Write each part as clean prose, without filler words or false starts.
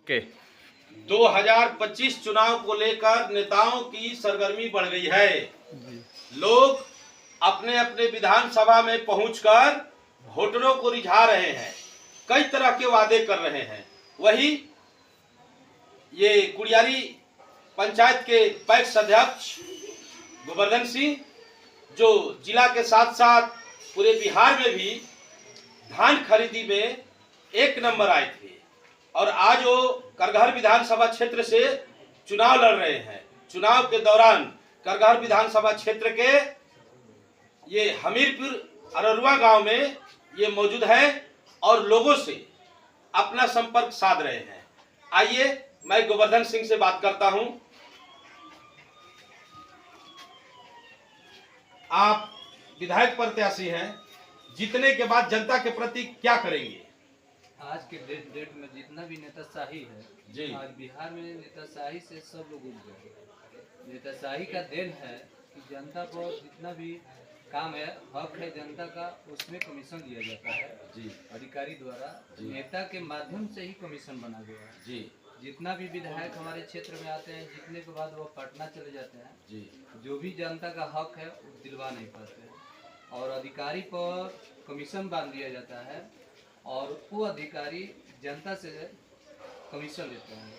Okay. 2025 चुनाव को लेकर नेताओं की सरगर्मी बढ़ गई है। लोग अपने अपने विधानसभा में पहुंचकर वोटरों को रिझा रहे हैं, कई तरह के वादे कर रहे हैं। वही ये कुड़ियारी पंचायत के पैक्स अध्यक्ष गोवर्धन सिंह, जो जिला के साथ साथ पूरे बिहार में भी धान खरीदी में एक नंबर आए थे, और आज वो करगहर विधानसभा क्षेत्र से चुनाव लड़ रहे हैं। चुनाव के दौरान करगहर विधानसभा क्षेत्र के ये हमीरपुर अररुआ गांव में ये मौजूद है और लोगों से अपना संपर्क साध रहे हैं। आइए मैं गोवर्धन सिंह से बात करता हूं। आप विधायक प्रत्याशी हैं, जीतने के बाद जनता के प्रति क्या करेंगे? आज के डेट में जितना भी नेताशाही है जी, आज बिहार में नेताशाही से सब लोग उठ गए। नेताशाही का देन है कि जनता को जितना भी काम है, हक है जनता का, उसमें कमीशन दिया जाता है जी, अधिकारी द्वारा। नेता के माध्यम से ही कमीशन बना गया है जी। जितना भी विधायक हमारे क्षेत्र में आते हैं, जीतने के बाद वो पटना चले जाते हैं जी, जो भी जनता का हक है वो दिलवा नहीं पाते हैं, और अधिकारी पर कमीशन बांध दिया जाता है, और वो अधिकारी जनता से कमीशन लेते हैं।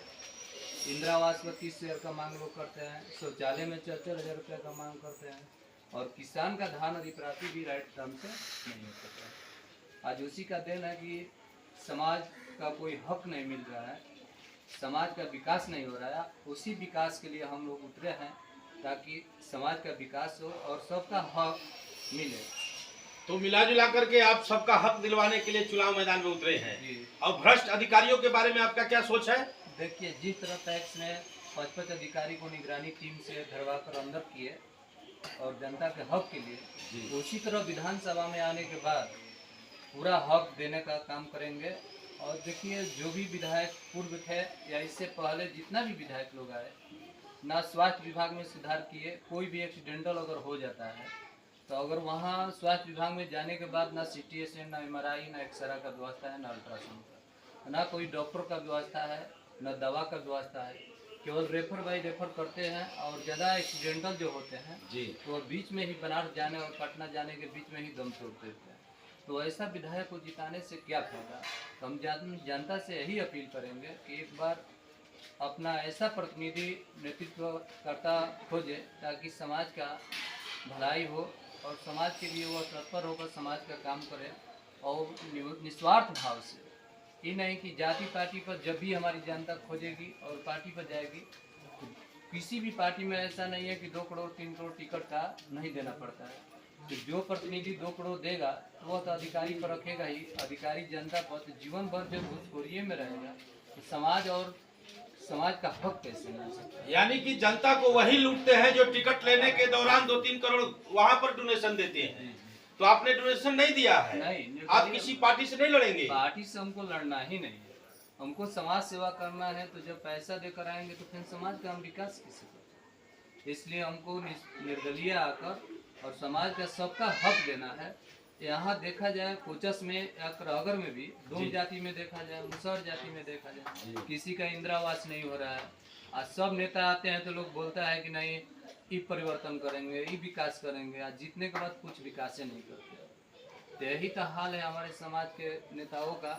इंदिरा आवास में 30,000 का मांग लोग करते हैं, शौचालय में 4,000 रुपये का मांग करते हैं, और किसान का धान अधिप्राप्ति भी राइट टाइम से नहीं हो सकता। आज उसी का देन है कि समाज का कोई हक नहीं मिल रहा है, समाज का विकास नहीं हो रहा है। उसी विकास के लिए हम लोग उतरे हैं ताकि समाज का विकास हो और सबका हक मिले। तो मिला जुला करके आप सबका हक दिलवाने के लिए चुनाव मैदान में उतरे हैं। और भ्रष्ट अधिकारियों के बारे में आपका क्या सोच है? देखिए, जिस तरह टैक्स में 5-5 अधिकारी को निगरानी टीम से धरवा कर अंदर किए और जनता के हक के लिए, उसी तरह विधानसभा में आने के बाद पूरा हक देने का काम करेंगे। और देखिए, जो भी विधायक पूर्व थे या इससे पहले जितना भी विधायक लोग आए, ना स्वास्थ्य विभाग में सुधार किए। कोई भी एक्सीडेंटल अगर हो जाता है तो अगर वहाँ स्वास्थ्य विभाग में जाने के बाद ना CT स्कैन, ना MRI, ना एक्सरे का व्यवस्था है, ना अल्ट्रासाउंड का, ना कोई डॉक्टर का व्यवस्था है, ना दवा का व्यवस्था है। केवल रेफर बाई रेफर करते हैं, और ज़्यादा एक्सीडेंटल जो होते हैं जी, तो बीच में ही बनारस जाने और पटना जाने के बीच में ही दम तोड़ देते हैं। तो ऐसा विधायक को जिताने से क्या फायदा? तो हम जनता से यही अपील करेंगे कि एक बार अपना ऐसा प्रतिनिधि नेतृत्व करता खोजे ताकि समाज का भलाई हो, और समाज के लिए वो तत्पर होकर समाज का काम करे, और निस्वार्थ भाव से। ये नहीं कि जाति पार्टी पर जब भी हमारी जनता खोजेगी और पार्टी पर जाएगी, तो किसी भी पार्टी में ऐसा नहीं है कि 2 करोड़ 3 करोड़ टिकट का नहीं देना पड़ता है। तो जो प्रतिनिधि 2 करोड़ देगा तो वह तो अधिकारी पर रखेगा ही। अधिकारी जनता पर तो जीवन भर जब घूसखोरी में रहेगा तो समाज और समाज का हक कैसे मिल सकता है? यानी कि जनता को वही लूटते हैं जो टिकट लेने के दौरान 2-3 करोड़ वहां पर डोनेशन देते हैं। तो आपने डोनेशन नहीं दिया है? नहीं। आप किसी पार्टी से नहीं लड़ेंगे? पार्टी से हमको लड़ना ही नहीं है, हमको समाज सेवा करना है। तो जब पैसा देकर आएंगे तो फिर समाज का हम विकास कैसे करेंगे? इसलिए हमको निर्दलीय आकर और समाज का सबका हक देना है। यहाँ देखा जाए कोचस में या करहगर में भी, डोम जाति में देखा जाए, मुसहर जाति में देखा जाए, किसी का इंदिरा आवास नहीं हो रहा है। आज सब नेता आते हैं तो लोग बोलता है कि नहीं ये परिवर्तन करेंगे, ये विकास करेंगे, आज जीतने के बाद कुछ विकास नहीं करते। तो यही तो हाल है हमारे समाज के नेताओं का।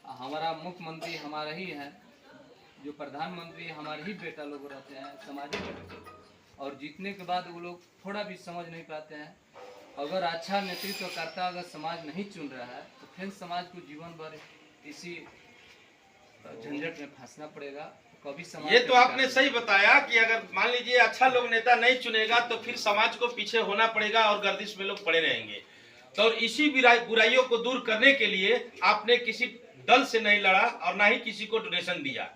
हमारा मुख्यमंत्री हमारा ही है, जो प्रधानमंत्री हमारे ही बेटा लोग रहते हैं, सामाजिक बेटे, और जीतने के बाद वो लोग थोड़ा भी समझ नहीं पाते हैं। अगर अच्छा नेतृत्व करता अगर समाज नहीं चुन रहा है तो फिर समाज को जीवन भर इसी झंझट में फंसना पड़ेगा। कभी समाज, ये तो आपने सही बताया कि अगर मान लीजिए अच्छा लोग नेता नहीं चुनेगा तो फिर समाज को पीछे होना पड़ेगा और गर्दिश में लोग पड़े रहेंगे। तो इसी बुराइयों को दूर करने के लिए आपने किसी दल से नहीं लड़ा और ना ही किसी को डोनेशन दिया,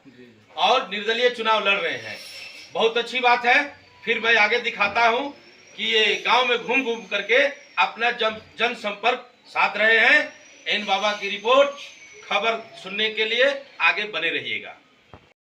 और निर्दलीय चुनाव लड़ रहे हैं। बहुत अच्छी बात है। फिर मैं आगे दिखाता हूं कि ये गांव में घूम घूम करके अपना जन संपर्क साध रहे हैं। एन बाबा की रिपोर्ट खबर सुनने के लिए आगे बने रहिएगा।